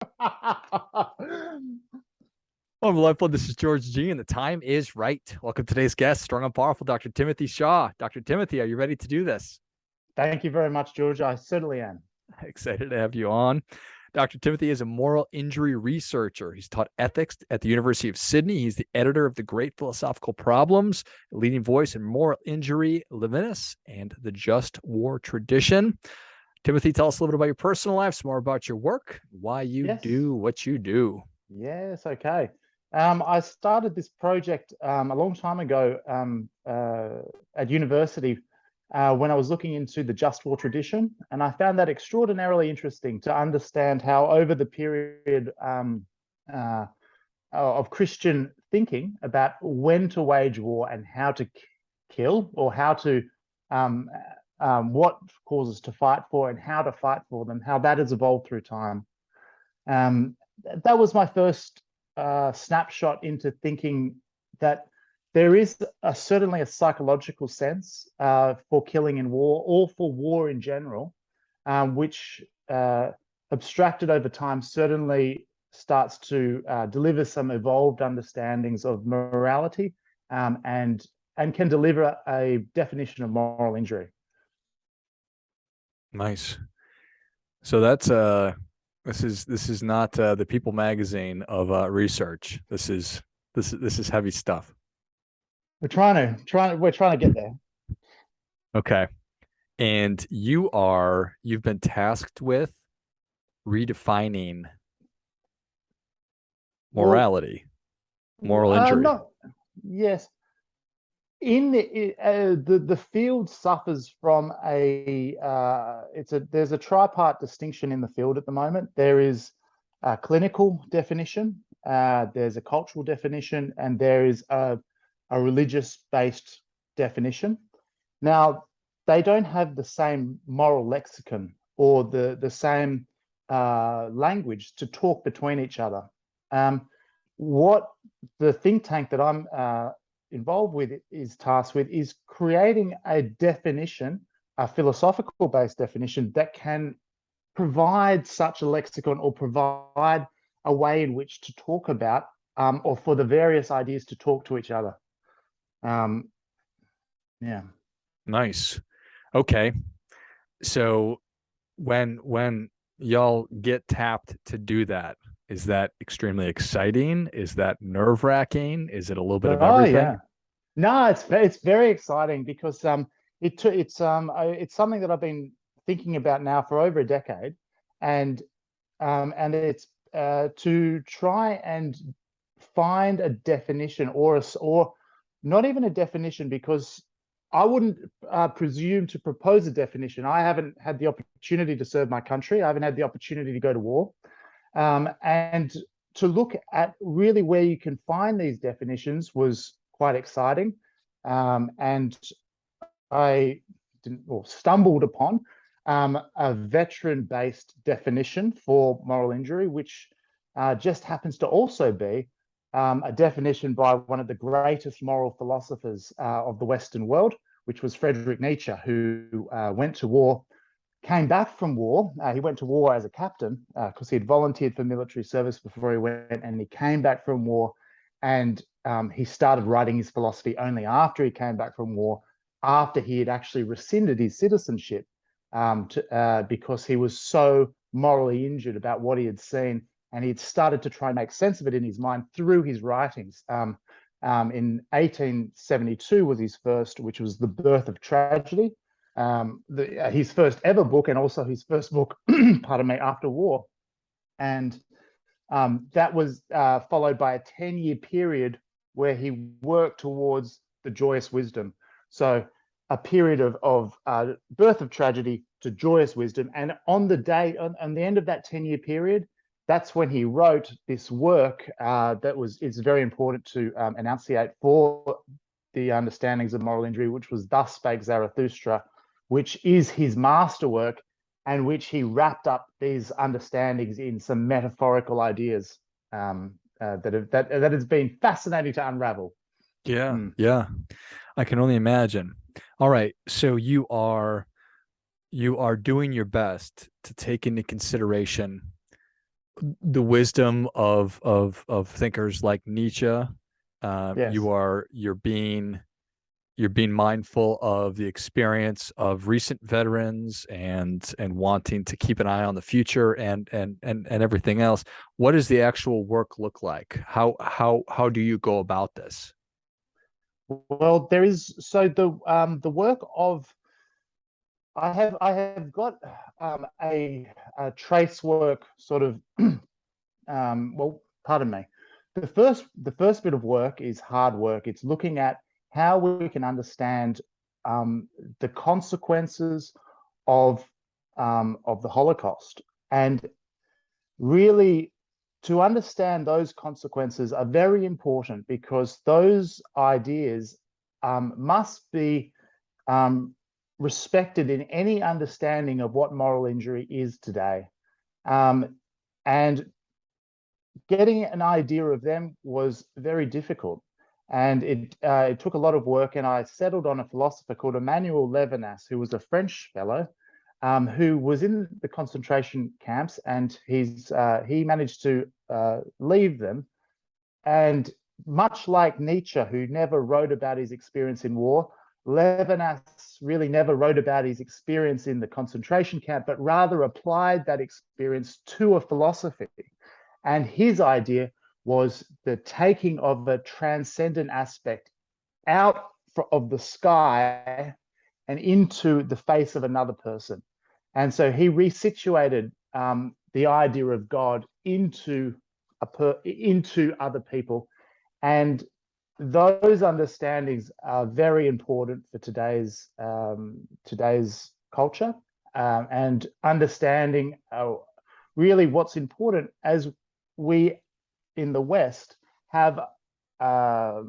Welcome to LifeBlood. This is George G, and the time is right. Welcome to today's guest, strong and powerful, Dr. Timothy Shaw. Dr. Timothy, are you ready to do this? Thank you very much, George. I certainly am. Excited to have you on. Dr. Timothy is a moral injury researcher. He's taught ethics at the University of Sydney. He's the editor of The Great Philosophical Problems, a leading voice in moral injury, Levinas, and the just war tradition. Timothy, tell us a little bit about your personal life, some more about your work, why you Yes. do what you do. Yes. Okay. I started this project a long time ago at university when I was looking into the just war tradition, and I found that extraordinarily interesting to understand how over the period uh, of Christian thinking about when to wage war and how to kill, or how to um, what causes to fight for and how to fight for them, how that has evolved through time. Um, that was my first snapshot into thinking that there is certainly a psychological sense for killing in war, or for war in general, which abstracted over time certainly starts to deliver some evolved understandings of morality, and can deliver a definition of moral injury. Nice. So that's this is not the People magazine of research. This is heavy stuff. We're trying to get there. Okay. And you've been tasked with redefining Well, morality, moral injury. not yes. In the field suffers from there's a tripart distinction in the field at the moment. There is a clinical definition, there's a cultural definition, and there is a religious based definition. Now, they don't have the same moral lexicon or the same language to talk between each other. What the think tank that I'm involved with is tasked with is creating a definition, a philosophical based definition that can provide such a lexicon, or provide a way in which to talk about, or for the various ideas to talk to each other. Um, yeah. Nice. Okay. So when y'all get tapped to do that, is that extremely exciting? Is that nerve-wracking? Is it a little bit of Oh everything? yeah. No, it's very exciting because it's something that I've been thinking about now for over a decade, and it's to try and find a definition, or not even a definition, because I wouldn't presume to propose a definition. I haven't had the opportunity to serve my country. I haven't had the opportunity to go to war, and to look at really where you can find these definitions was quite exciting. And I didn't, or stumbled upon a veteran-based definition for moral injury, which just happens to also be a definition by one of the greatest moral philosophers of the Western world, which was Friedrich Nietzsche, who went to war, came back from war. He went to war as a captain because he had volunteered for military service before he went, and he came back from war, and he started writing his philosophy only after he came back from war, after he had actually rescinded his citizenship, because he was so morally injured about what he had seen, and he'd started to try and make sense of it in his mind through his writings. In 1872 was his first, which was The Birth of Tragedy, his first ever book, and also his first book, pardon me, after war. And that was followed by a 10-year period where he worked towards the joyous wisdom. So a period of birth of tragedy to joyous wisdom. And on the end of that 10-year period, that's when he wrote this work is very important to enunciate for the understandings of moral injury, which was Thus Spake Zarathustra, which is his masterwork, and which he wrapped up these understandings in some metaphorical ideas that has been fascinating to unravel. Yeah, Mm. yeah. I can only imagine. All right, so you are doing your best to take into consideration the wisdom of thinkers like Nietzsche. Yes. You're being mindful of the experience of recent veterans and wanting to keep an eye on the future and everything else. What does the actual work look like? How do you go about this? Well, there is so the work of I have got a trace work sort of well, pardon me. The first bit of work is hard work. It's looking at how we can understand the consequences of the Holocaust, and really to understand those consequences are very important because those ideas must be um, respected in any understanding of what moral injury is today. And getting an idea of them was very difficult. And it took a lot of work. And I settled on a philosopher called Emmanuel Levinas, who was a French fellow who was in the concentration camps, and he managed to leave them. And much like Nietzsche, who never wrote about his experience in war, Levinas really never wrote about his experience in the concentration camp, but rather applied that experience to a philosophy. And his idea was the taking of a transcendent aspect out of the sky and into the face of another person. And so he resituated the idea of God into other people, and those understandings are very important for today's culture, and understanding really what's important as we in the West have a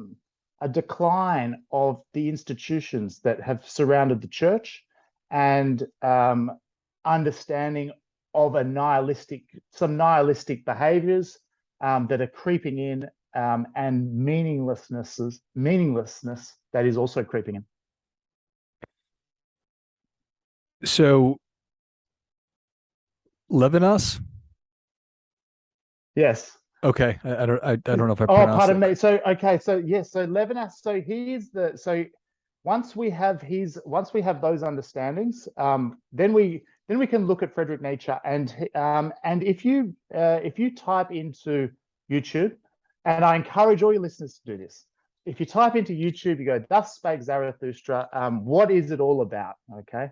decline of the institutions that have surrounded the church, and understanding of some nihilistic behaviors that are creeping in, and meaninglessness that is also creeping in. So Levinas. Yes. Okay, I don't know if I Oh, pronounced pardon it. me. So okay, so yes, so Levinas. So once we have those understandings, then we can look at Friedrich Nietzsche, and if you type into YouTube, and I encourage all your listeners to do this. If you type into YouTube, you go, "Thus spake Zarathustra." What is it all about? Okay,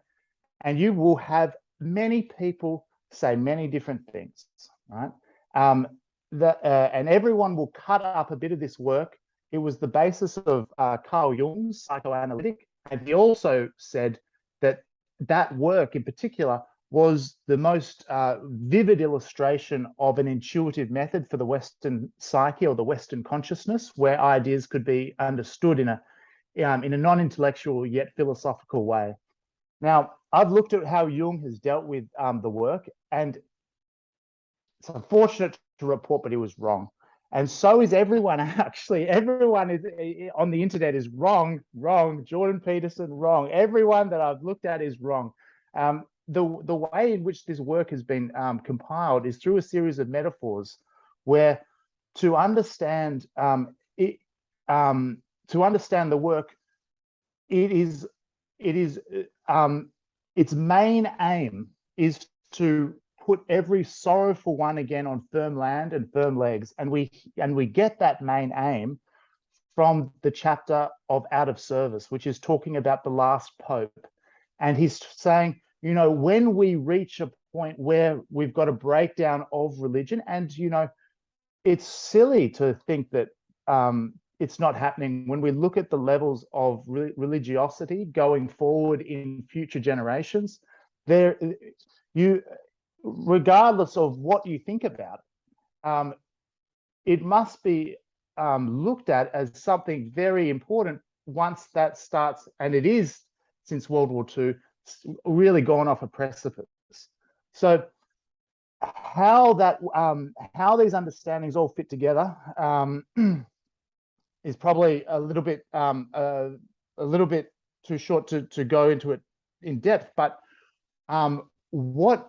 and you will have many people say many different things, right? Um, and everyone will cut up a bit of this work. It was the basis of Carl Jung's psychoanalytic, and he also said that that work in particular was the most vivid illustration of an intuitive method for the Western psyche or the Western consciousness, where ideas could be understood in a non-intellectual yet philosophical way. Now, I've looked at how Jung has dealt with the work, and it's unfortunate to report, but he was wrong. And so is everyone. Actually, everyone is on the internet is wrong. Jordan Peterson, wrong. Everyone that I've looked at is wrong. The way in which this work has been compiled is through a series of metaphors, where to understand to understand the work, it is its main aim is to put every sorrowful one again on firm land and firm legs, and we get that main aim from the chapter of Out of Service, which is talking about the last pope. And he's saying, when we reach a point where we've got a breakdown of religion, and it's silly to think that it's not happening when we look at the levels of religiosity going forward in future generations. There, regardless of what you think about it, it must be looked at as something very important once that starts, and it is since World War II, really gone off a precipice. So how these understandings all fit together is probably a little bit too short to go into it in depth. But what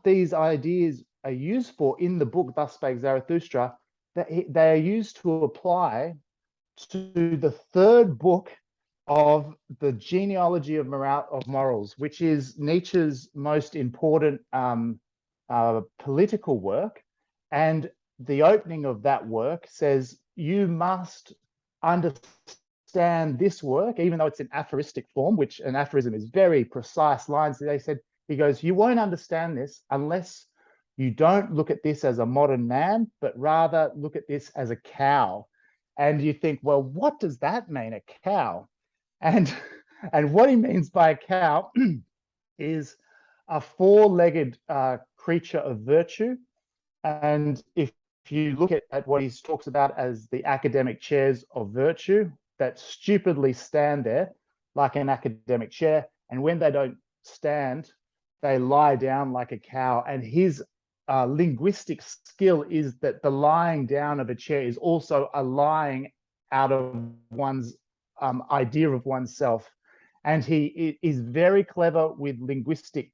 these ideas are used for in the book Thus Spake Zarathustra, that they are used to apply to the third book of the genealogy of morals, which is Nietzsche's most important political work. And the opening of that work says, you must understand this work, even though it's in aphoristic form, which an aphorism is very precise lines. They said, he goes, you won't understand this unless you don't look at this as a modern man, but rather look at this as a cow. And you think, well, what does that mean, a cow? And what he means by a cow is a four-legged creature of virtue. And if you look at what he talks about as the academic chairs of virtue, that stupidly stand there like an academic chair, and when they don't stand, they lie down like a cow. And his linguistic skill is that the lying down of a chair is also a lying out of one's idea of oneself. And he is very clever with linguistic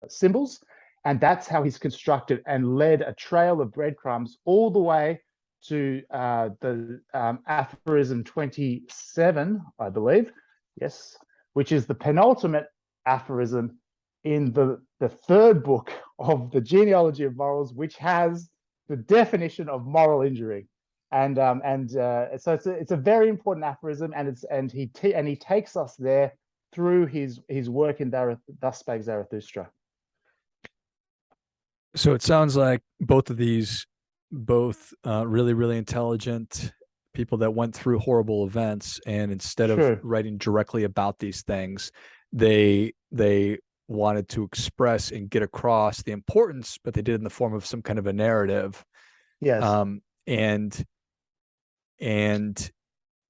symbols. And that's how he's constructed and led a trail of breadcrumbs all the way to the aphorism 27, I believe, yes, which is the penultimate aphorism in the third book of the genealogy of morals, which has the definition of moral injury. And so it's a very important aphorism, and he takes us there through his work in Thus Spake Zarathustra. So it sounds like both of these, really, really intelligent people that went through horrible events, and instead of writing directly about these things, they wanted to express and get across the importance, but they did it in the form of some kind of a narrative. Yes. And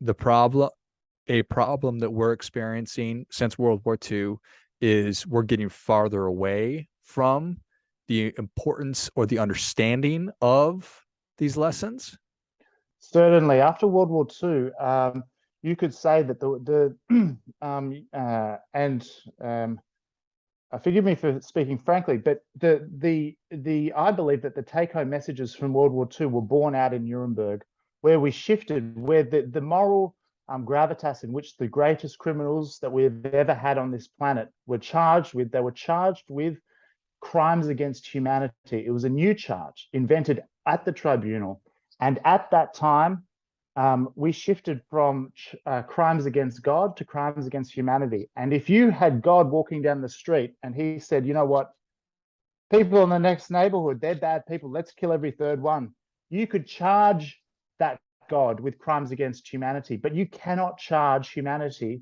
a problem that we're experiencing since World War II is we're getting farther away from the importance or the understanding of these lessons. Certainly, after World War II, you could say that forgive me for speaking frankly, but I believe that the take-home messages from World War II were born out in Nuremberg, where we shifted, where the moral gravitas in which the greatest criminals that we've ever had on this planet were charged with. They were charged with crimes against humanity. It was a new charge invented at the tribunal. And at that time, we shifted from crimes against God to crimes against humanity. And if you had God walking down the street and he said, you know what, people in the next neighborhood, they're bad people, let's kill every third one, you could charge that God with crimes against humanity, but you cannot charge humanity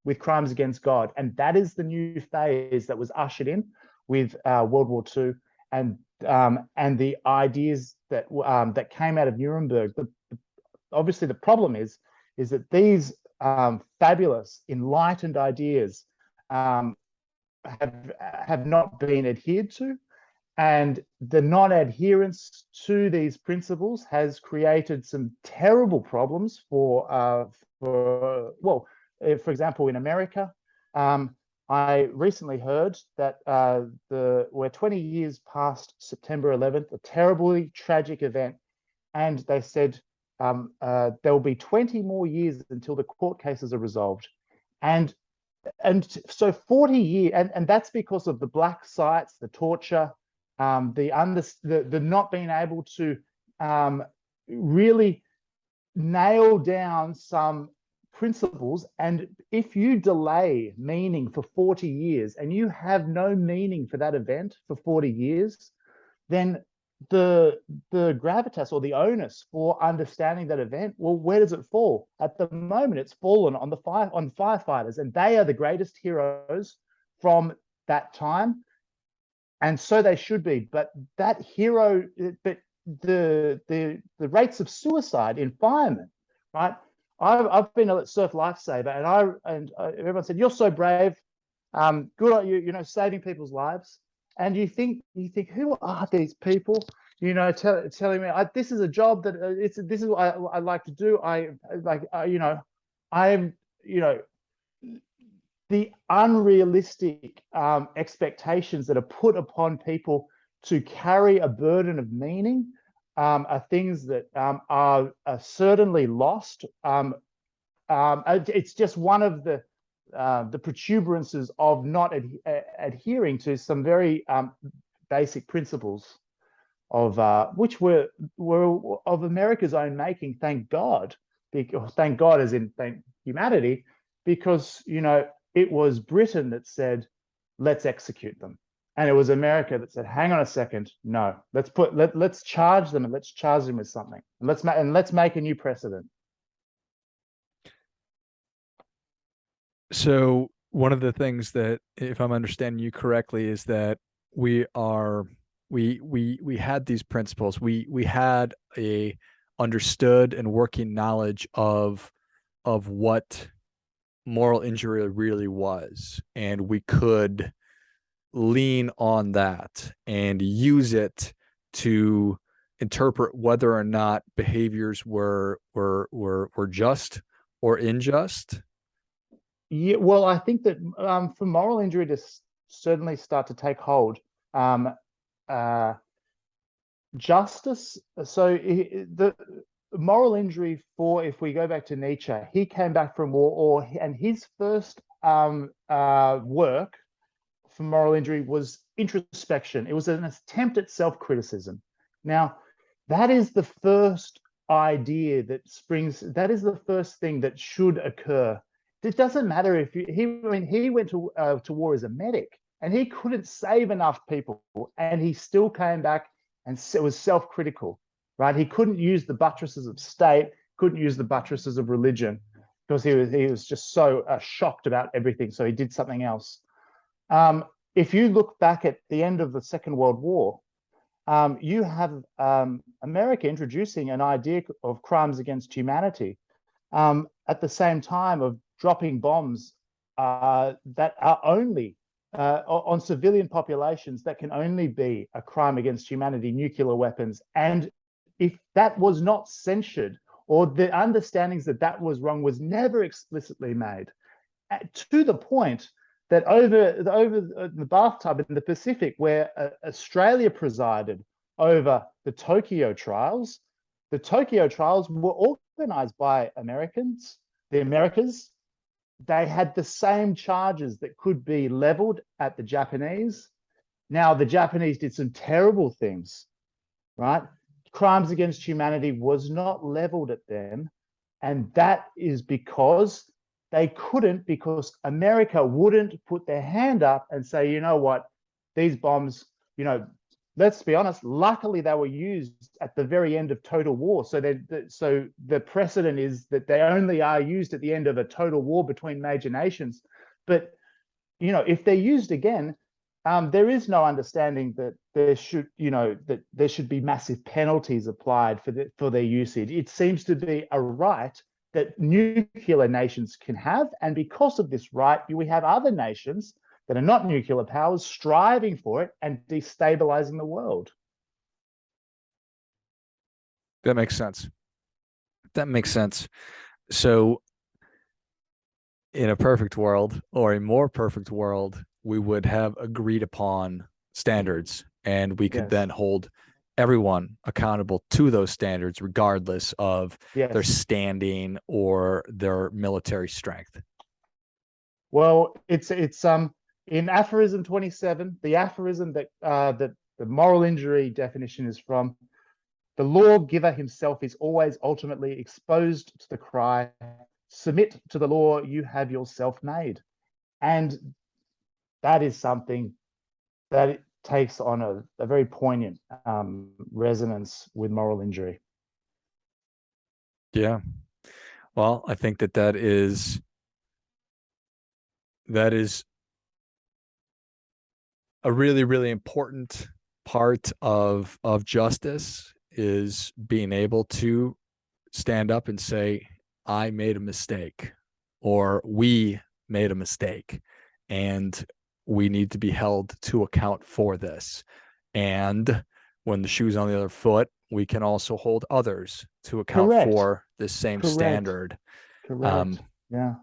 with crimes against God. And that is the new phase that was ushered in with World War II and the ideas that came out of Nuremberg. Obviously, the problem is that these fabulous, enlightened ideas have not been adhered to, and the non-adherence to these principles has created some terrible problems for example, in America. I recently heard that we're 20 years past September 11th, a terribly tragic event, and they said there will be 20 more years until the court cases are resolved, and so 40 years, and that's because of the black sites, the torture, the not being able to really nail down some principles. And if you delay meaning for 40 years and you have no meaning for that event for 40 years, then the gravitas or the onus for understanding that event, well, where does it fall? At the moment, it's fallen on firefighters, and they are the greatest heroes from that time, and so they should be. But that hero, but the rates of suicide in firemen, right? I've been a surf lifesaver, and everyone said, "You're so brave, good on you, you know, saving people's lives." And you think, who are these people? You know, telling me this is a job that this is what I like to do. The unrealistic expectations that are put upon people to carry a burden of meaning are things that are certainly lost. It's just one of the protuberances of not adhering to some very basic principles of which were of America's own making. Thank God, thank God, as in thank humanity, because it was Britain that said, "Let's execute them," and it was America that said, "Hang on a second, no, let's charge them, and let's charge them with something, and let's make a new precedent." So one of the things that, if I'm understanding you correctly, is that we are we had these principles. We had a understood and working knowledge of what moral injury really was, and we could lean on that and use it to interpret whether or not behaviors were just or unjust. Yeah, well, I think that for moral injury to certainly start to take hold, uh, justice. So the moral injury, for if we go back to Nietzsche, he came back from war, and his first work for moral injury was introspection. It was an attempt at self-criticism. Now, that is the first idea that springs. That is the first thing that should occur. It doesn't matter if he went to war as a medic, and he couldn't save enough people, and he still came back and was self-critical, right? He couldn't use the buttresses of state, couldn't use the buttresses of religion, because he was just so shocked about everything. So he did something else. If you look back at the end of the Second World War, you have America introducing an idea of crimes against humanity at the same time of dropping bombs that are only on civilian populations, that can only be a crime against humanity, nuclear weapons. And if that was not censured, or the understandings that that was wrong was never explicitly made, to the point that over the bathtub in the Pacific, where Australia presided over the Tokyo trials were organized by Americans, the Americas. They had the same charges that could be leveled at the Japanese. Now, the Japanese did some terrible things, right? Crimes against humanity was not leveled at them. And that is because they couldn't, because America wouldn't put their hand up and say, you know what, these bombs, let's be honest, luckily they were used at the very end of total war. So the precedent is that they only are used at the end of a total war between major nations. But, if they're used again, there is no understanding that there should be massive penalties applied for their usage. It seems to be a right that nuclear nations can have, and because of this right, we have other nations that are not nuclear powers striving for it and destabilizing the world. That makes sense. That makes sense. So, in a perfect world, or a more perfect world, we would have agreed upon standards, and we could then hold everyone accountable to those standards, regardless of their standing or their military strength. Well, it's in aphorism 27, the aphorism that the moral injury definition is from: the lawgiver himself is always ultimately exposed to the cry, submit to the law you have yourself made. And that is something that it takes on a very poignant resonance with moral injury. Yeah. Well, I think that is a really, really important part of justice, is being able to stand up and say, I made a mistake, or we made a mistake, and we need to be held to account for this. And when the shoe's on the other foot, we can also hold others to account for this same standard. Correct. Yeah.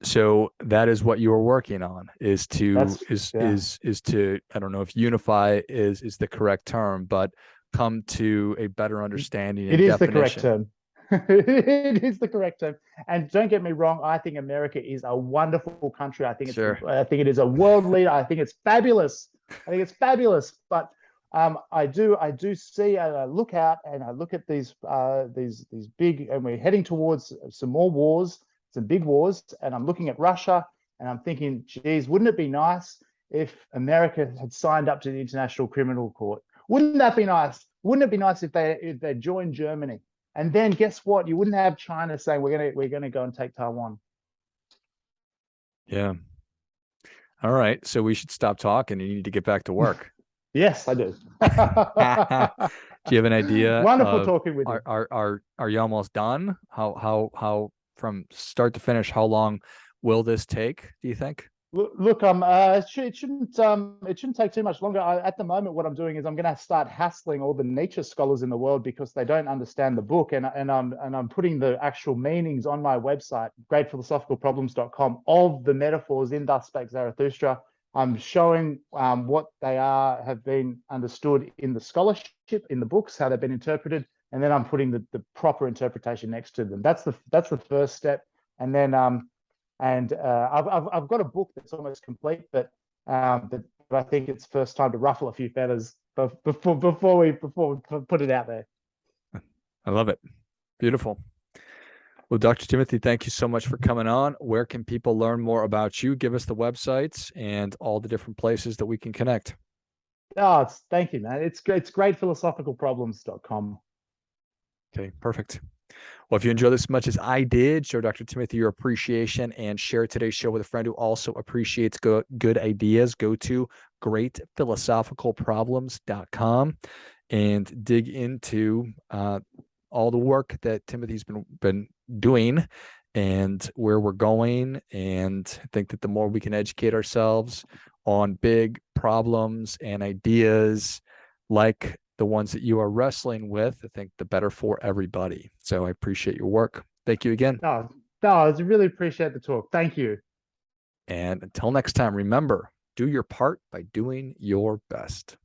So that is what you are working on, is to That's yeah. is to, I don't know if unify is the correct term, but come to a better understanding It and is the correct definition. term. It is the correct term. And don't get me wrong, I think America is a wonderful country. Sure. I think it is a world leader. I think it's fabulous. I think it's fabulous. But I do see, and I look out and I look at these big, and we're heading towards some more wars, some big wars. And I'm looking at Russia, and I'm thinking, geez, wouldn't it be nice if America had signed up to the International Criminal Court? Wouldn't that be nice? Wouldn't it be nice if they joined Germany? And then guess what? You wouldn't have China saying we're gonna go and take Taiwan. Yeah. All right. So we should stop talking and you need to get back to work. Yes, I do. Do you have an idea Wonderful of, talking with you. are you almost done? How from start to finish, how long will this take, do you think? Look, it shouldn't take too much longer. At the moment, what I'm doing is I'm going to start hassling all the nature scholars in the world because they don't understand the book, and I'm putting the actual meanings on my website, greatphilosophical.problems.com, of the metaphors in Thus Spake Zarathustra. I'm showing what they have been understood in the scholarship, in the books, how they've been interpreted, and then I'm putting the proper interpretation next to them. That's the first step, and then I've got a book that's almost complete, but I think it's first time to ruffle a few feathers before we put it out there. I love it. Beautiful. Well, Dr. Timothy, thank you so much for coming on. Where can people learn more about you? Give us the websites and all the different places that we can connect. Oh, thank you, man. It's greatphilosophical.problems.com. Okay, perfect. Well, if you enjoyed this as much as I did, show Dr. Timothy your appreciation and share today's show with a friend who also appreciates good ideas. Go to greatphilosophicalproblems.com and dig into all the work that Timothy's been doing and where we're going. And I think that the more we can educate ourselves on big problems and ideas like the ones that you are wrestling with, I think the better for everybody. So I appreciate your work. Thank you again. No, no, I really appreciate the talk. Thank you. And until next time, remember, do your part by doing your best.